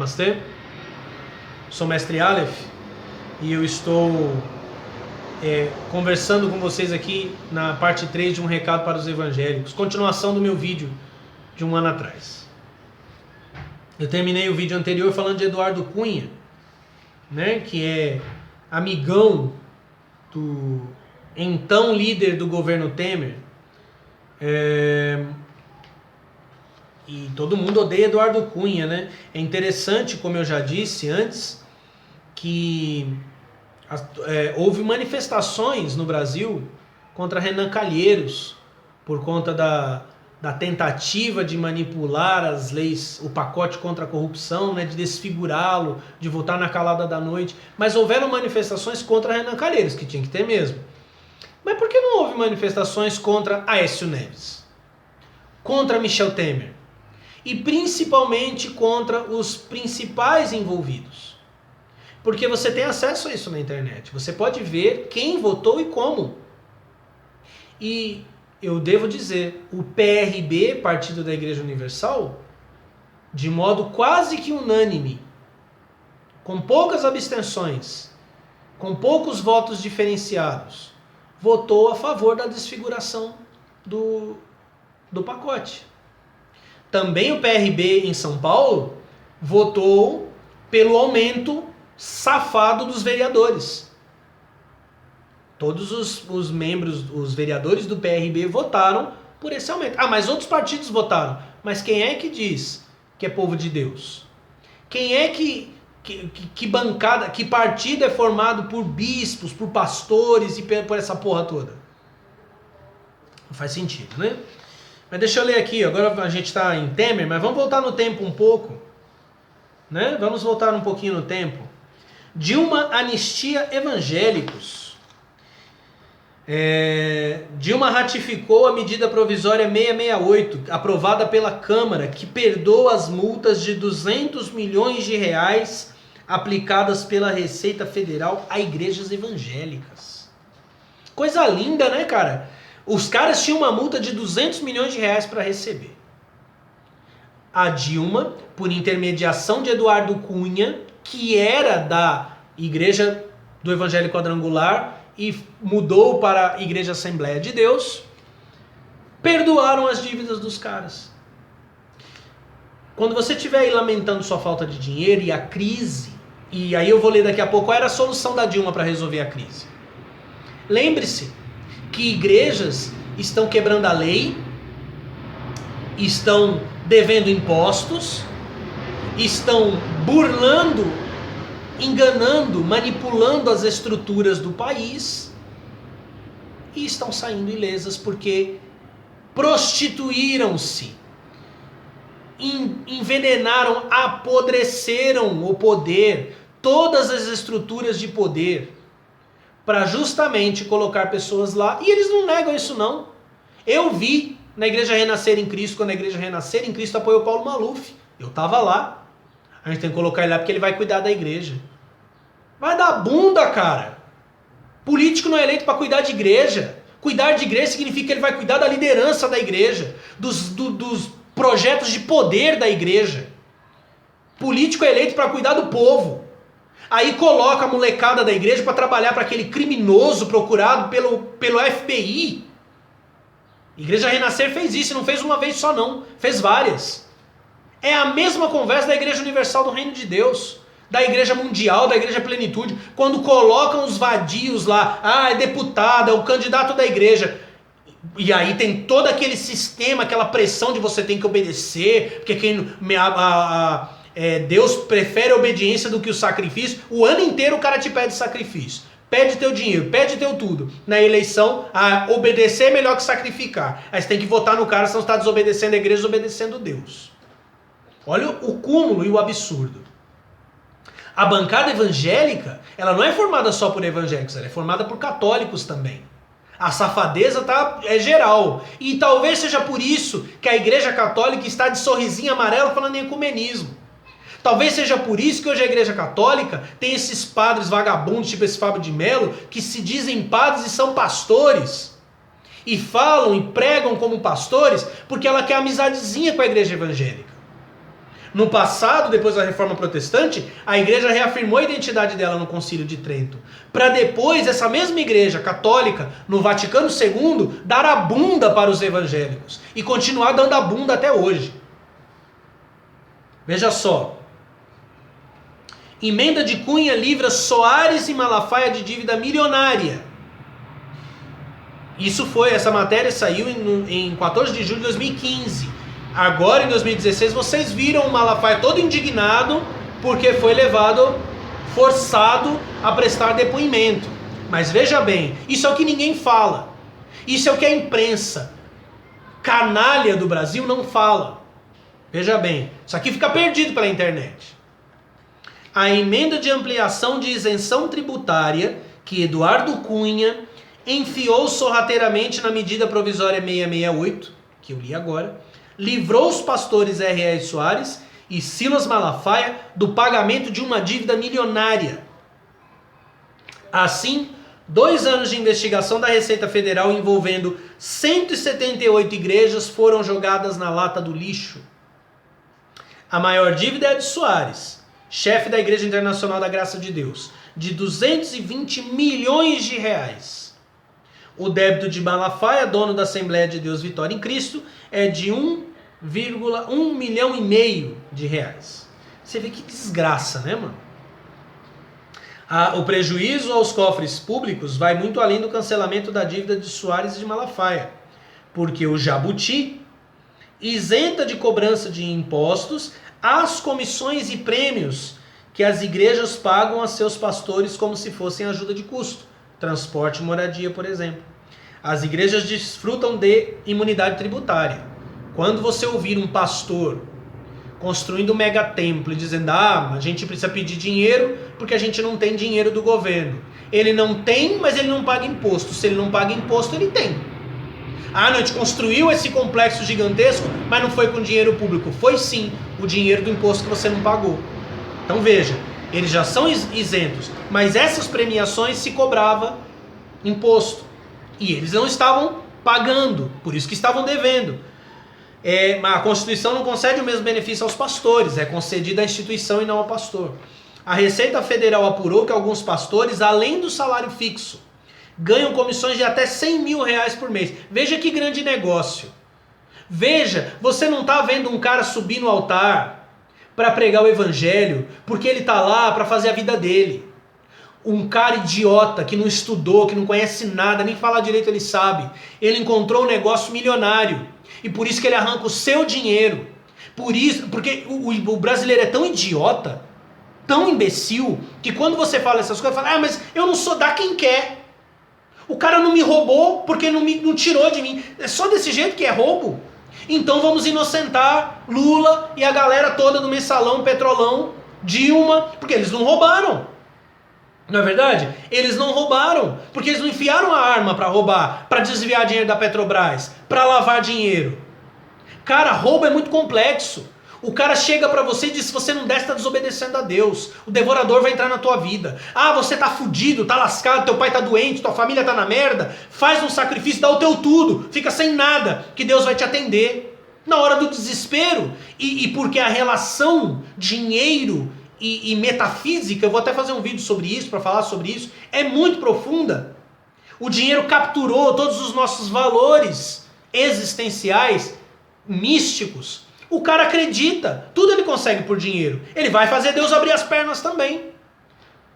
Namastê, sou Mestre Aleph e eu estou conversando com vocês aqui na parte 3 de um recado para os evangélicos, continuação do meu vídeo de um ano atrás. Eu terminei o vídeo anterior falando de Eduardo Cunha, né, que é amigão do então líder do governo Temer. E todo mundo odeia Eduardo Cunha, né? É interessante, como eu já disse antes, que houve manifestações no Brasil contra Renan Calheiros por conta da tentativa de manipular as leis, o pacote contra a corrupção, né, de desfigurá-lo, de votar na calada da noite. Mas houveram manifestações contra Renan Calheiros, que tinha que ter mesmo. Mas por que não houve manifestações contra Aécio Neves? Contra Michel Temer? E principalmente contra os principais envolvidos. Porque você tem acesso a isso na internet. Você pode ver quem votou e como. E eu devo dizer, o PRB, Partido da Igreja Universal, de modo quase que unânime, com poucas abstenções, com poucos votos diferenciados, votou a favor da desfiguração do pacote. Também o PRB em São Paulo votou pelo aumento safado dos vereadores. Todos os membros, os vereadores do PRB votaram por esse aumento. Ah, mas outros partidos votaram. Mas quem é que diz que é povo de Deus? Quem é que bancada, que partido é formado por bispos, por pastores e por essa porra toda? Não faz sentido, né? Mas deixa eu ler aqui, agora a gente está em Temer, mas vamos voltar no tempo um pouco, né? Vamos voltar um pouquinho no tempo. Dilma anistia evangélicos. Dilma ratificou a medida provisória 668, aprovada pela Câmara, que perdoa as multas de 200 milhões de reais aplicadas pela Receita Federal a igrejas evangélicas. Coisa linda, né, cara? Os caras tinham uma multa de 200 milhões de reais para receber. A Dilma, por intermediação de Eduardo Cunha, que era da Igreja do Evangelho Quadrangular e mudou para a Igreja Assembleia de Deus, perdoaram as dívidas dos caras. Quando você estiver aí lamentando sua falta de dinheiro e a crise, e aí eu vou ler daqui a pouco qual era a solução da Dilma para resolver a crise. Lembre-se que igrejas estão quebrando a lei, estão devendo impostos, estão burlando, enganando, manipulando as estruturas do país e estão saindo ilesas porque prostituíram-se, envenenaram, apodreceram o poder, todas as estruturas de poder, para justamente colocar pessoas lá, e eles não negam isso não. Eu vi na Igreja Renascer em Cristo, quando a Igreja Renascer em Cristo apoiou Paulo Maluf, eu estava lá. A gente tem que colocar ele lá porque ele vai cuidar da igreja. Vai dar bunda, cara. Político não é eleito para cuidar de igreja. Cuidar de igreja significa que ele vai cuidar da liderança da igreja, dos projetos de poder da igreja. Político é eleito para cuidar do povo. Aí coloca a molecada da igreja para trabalhar para aquele criminoso procurado pelo FBI. A Igreja Renascer fez isso, não fez uma vez só não, fez várias. É a mesma conversa da Igreja Universal do Reino de Deus, da Igreja Mundial, da Igreja Plenitude, quando colocam os vadios lá, é deputado, é o candidato da igreja. E aí tem todo aquele sistema, aquela pressão de você tem que obedecer, porque Deus prefere a obediência do que o sacrifício. O ano inteiro o cara te pede sacrifício, pede teu dinheiro, pede teu tudo. Na eleição, obedecer é melhor que sacrificar. Aí você tem que votar no cara, senão você está desobedecendo a igreja, desobedecendo Deus. Olha o cúmulo e o absurdo. A bancada evangélica, ela não é formada só por evangélicos, ela é formada por católicos também. A safadeza é geral. E talvez seja por isso que a igreja católica está de sorrisinho amarelo falando em ecumenismo. Talvez seja por isso que hoje a igreja católica tem esses padres vagabundos, tipo esse Fábio de Mello, que se dizem padres e são pastores. E falam e pregam como pastores porque ela quer amizadezinha com a igreja evangélica. No passado, depois da Reforma Protestante, a igreja reafirmou a identidade dela no Concílio de Trento. Para depois, essa mesma igreja católica, no Vaticano II, dar a bunda para os evangélicos. E continuar dando a bunda até hoje. Veja só. Emenda de Cunha livra Soares e Malafaia de dívida milionária. Essa matéria saiu em 14 de julho de 2015. Agora, em 2016, vocês viram o Malafaia todo indignado porque foi forçado a prestar depoimento. Mas veja bem, isso é o que ninguém fala. Isso é o que a imprensa canalha do Brasil não fala. Veja bem, isso aqui fica perdido pela internet. A emenda de ampliação de isenção tributária que Eduardo Cunha enfiou sorrateiramente na medida provisória 668, que eu li agora, livrou os pastores R.R. Soares e Silas Malafaia do pagamento de uma dívida milionária. Assim, 2 anos de investigação da Receita Federal envolvendo 178 igrejas foram jogadas na lata do lixo. A maior dívida é a de Soares, chefe da Igreja Internacional da Graça de Deus, de 220 milhões de reais. O débito de Malafaia, dono da Assembleia de Deus Vitória em Cristo, é de 1,1 milhão e meio de reais. Você vê que desgraça, né, mano? O prejuízo aos cofres públicos vai muito além do cancelamento da dívida de Soares e de Malafaia, porque o Jabuti isenta de cobrança de impostos as comissões e prêmios que as igrejas pagam a seus pastores como se fossem ajuda de custo, transporte e moradia, por exemplo. As igrejas desfrutam de imunidade tributária. Quando você ouvir um pastor construindo um megatemplo e dizendo: a gente precisa pedir dinheiro porque a gente não tem dinheiro do governo. Ele não tem, mas ele não paga imposto. Se ele não paga imposto, ele tem. Não, a gente construiu esse complexo gigantesco, mas não foi com dinheiro público. Foi sim o dinheiro do imposto que você não pagou. Então veja, eles já são isentos, mas essas premiações se cobrava imposto. E eles não estavam pagando, por isso que estavam devendo. A Constituição não concede o mesmo benefício aos pastores, é concedido à instituição e não ao pastor. A Receita Federal apurou que alguns pastores, além do salário fixo, ganham comissões de até 100 mil reais por mês. Veja que grande negócio. Veja, você não está vendo um cara subir no altar para pregar o evangelho, porque ele está lá para fazer a vida dele. Um cara idiota que não estudou, que não conhece nada, nem falar direito ele sabe. Ele encontrou um negócio milionário. E por isso que ele arranca o seu dinheiro. Porque o brasileiro é tão idiota, tão imbecil, que quando você fala essas coisas, fala: mas eu não sou, dá quem quer. O cara não me roubou porque não tirou de mim. É só desse jeito que é roubo? Então vamos inocentar Lula e a galera toda do Mensalão, Petrolão, Dilma, porque eles não roubaram. Não é verdade? Eles não roubaram, porque eles não enfiaram a arma para roubar, para desviar dinheiro da Petrobras, para lavar dinheiro. Cara, roubo é muito complexo. O cara chega para você e diz: se você não der, você está desobedecendo a Deus. O devorador vai entrar na tua vida. Você tá fudido, tá lascado, teu pai tá doente, tua família tá na merda. Faz um sacrifício, dá o teu tudo, fica sem nada, que Deus vai te atender. Na hora do desespero, e porque a relação dinheiro e metafísica, eu vou até fazer um vídeo sobre isso, para falar sobre isso, é muito profunda. O dinheiro capturou todos os nossos valores existenciais, místicos. O cara acredita, tudo ele consegue por dinheiro. Ele vai fazer Deus abrir as pernas também,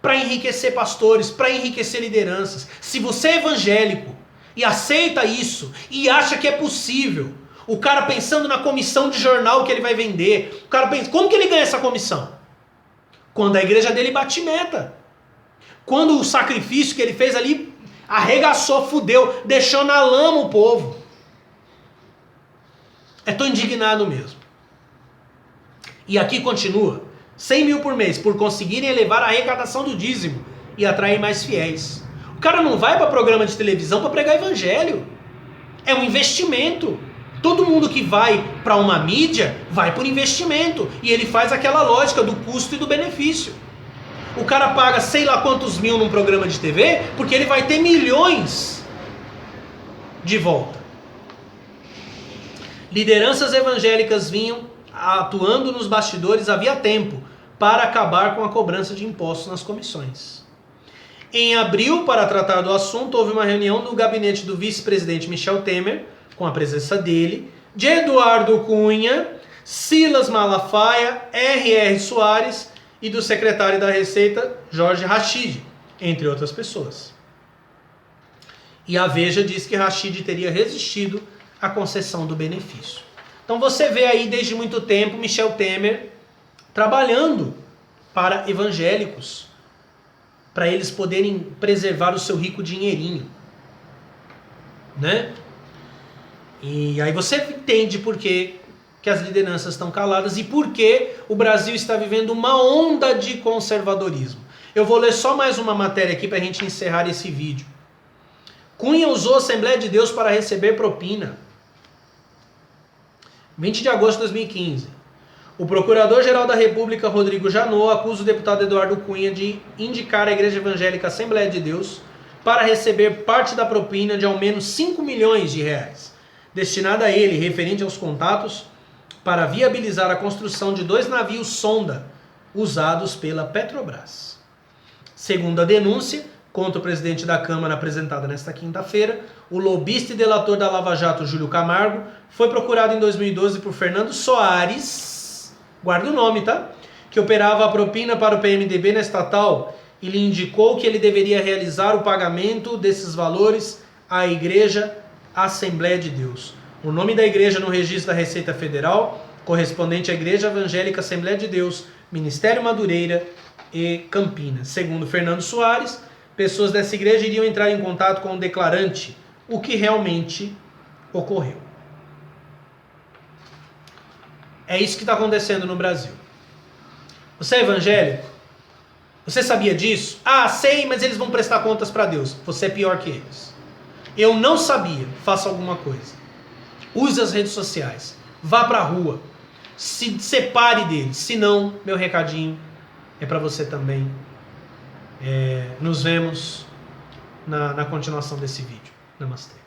para enriquecer pastores, para enriquecer lideranças. Se você é evangélico e aceita isso, e acha que é possível, o cara pensando na comissão de jornal que ele vai vender, o cara pensa: como que ele ganha essa comissão? Quando a igreja dele bate meta. Quando o sacrifício que ele fez ali arregaçou, fudeu, deixou na lama o povo. Tô indignado mesmo. E aqui continua: 100 mil por mês, por conseguirem elevar a arrecadação do dízimo e atrair mais fiéis. O cara não vai para programa de televisão para pregar evangelho. É um investimento. Todo mundo que vai para uma mídia vai por investimento. E ele faz aquela lógica do custo e do benefício. O cara paga sei lá quantos mil num programa de TV, porque ele vai ter milhões de volta. Lideranças evangélicas vinham atuando nos bastidores havia tempo para acabar com a cobrança de impostos nas comissões. Em abril, para tratar do assunto, houve uma reunião no gabinete do vice-presidente Michel Temer, com a presença dele, de Eduardo Cunha, Silas Malafaia, R.R. Soares e do secretário da Receita, Jorge Rachid, entre outras pessoas. E a Veja diz que Rachid teria resistido à concessão do benefício. Então você vê aí desde muito tempo Michel Temer trabalhando para evangélicos, para eles poderem preservar o seu rico dinheirinho, né? E aí você entende por que as lideranças estão caladas e por que o Brasil está vivendo uma onda de conservadorismo. Eu vou ler só mais uma matéria aqui para a gente encerrar esse vídeo. Cunha usou a Assembleia de Deus para receber propina. 20 de agosto de 2015. O Procurador-Geral da República, Rodrigo Janot, acusa o deputado Eduardo Cunha de indicar a Igreja Evangélica Assembleia de Deus para receber parte da propina de ao menos 5 milhões de reais, destinada a ele, referente aos contatos, para viabilizar a construção de 2 navios sonda usados pela Petrobras. Segundo a denúncia contra o presidente da Câmara apresentada nesta quinta-feira, o lobista e delator da Lava Jato, Júlio Camargo, foi procurado em 2012 por Fernando Soares, guarda o nome, tá? Que operava a propina para o PMDB na estatal e lhe indicou que ele deveria realizar o pagamento desses valores à Igreja Assembleia de Deus. O nome da igreja no registro da Receita Federal, correspondente à Igreja Evangélica Assembleia de Deus, Ministério Madureira e Campinas. Segundo Fernando Soares, pessoas dessa igreja iriam entrar em contato com o declarante, o que realmente ocorreu. É isso que está acontecendo no Brasil. Você é evangélico? Você sabia disso? Ah, sei, mas eles vão prestar contas para Deus. Você é pior que eles. Eu não sabia. Faça alguma coisa. Use as redes sociais. Vá para a rua. Se separe deles. Se não, meu recadinho é para você também. Nos vemos na continuação desse vídeo. Namastê.